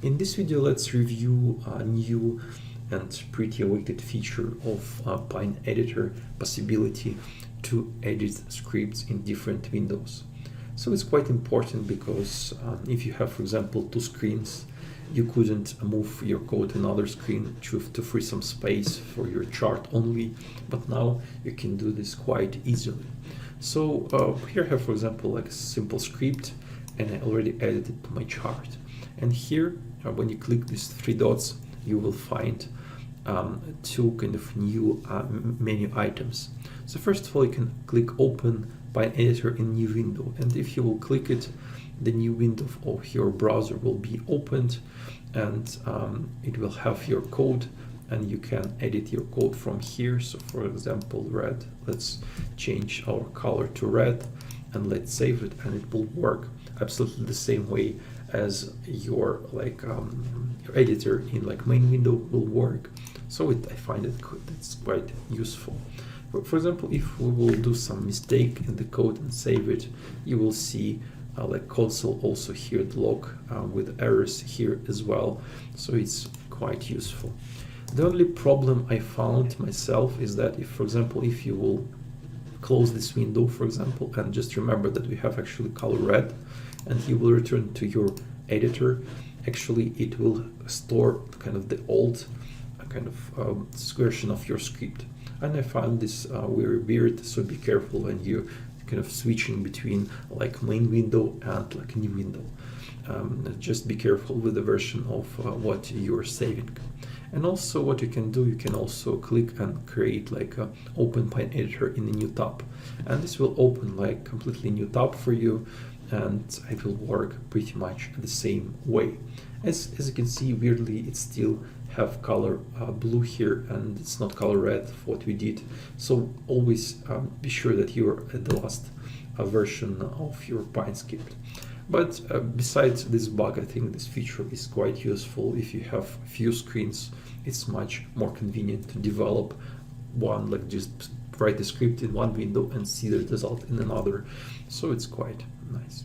In this video, let's review a new and pretty awaited feature of Pine Editor, possibility to edit scripts in different windows. So it's quite important because if you have, for example, two screens, you couldn't move your code to another screen to free some space for your chart only, but now you can do this quite easily. So here I have, for example, like a simple script, and I already edited my chart. And here, when you click these three dots, you will find two kind of new menu items. So first of all, you can click Open Pine Editor in New Window, and if you will click it, the new window of your browser will be opened, and it will have your code, and you can edit your code from here. So for example, red, let's change our color to red, and let's save it, and it will work absolutely the same way as your your editor in main window will work. So I find it's quite useful. For example, if we will do some mistake in the code and save it, you will see console also here the log with errors here as well. So it's quite useful. The only problem I found myself is that if, for example, if you will close this window, for example, and just remember that we have actually color red, and you will return to your editor, actually it will store kind of the old version of your script. And I found this very weird, so be careful when you kind of switching between main window and new window. Just be careful with the version of what you're saving. And also what you can do, you can also click and create a Open Pine Editor in a new tab. And this will open completely new tab for you, and it will work pretty much the same way. As you can see, weirdly, it still have color blue here, and it's not color red for what we did. So always be sure that you're at the last version of your Pine script. But besides this bug, I think this feature is quite useful. If you have few screens, it's much more convenient to develop one, just write the script in one window and see the result in another. So it's quite nice.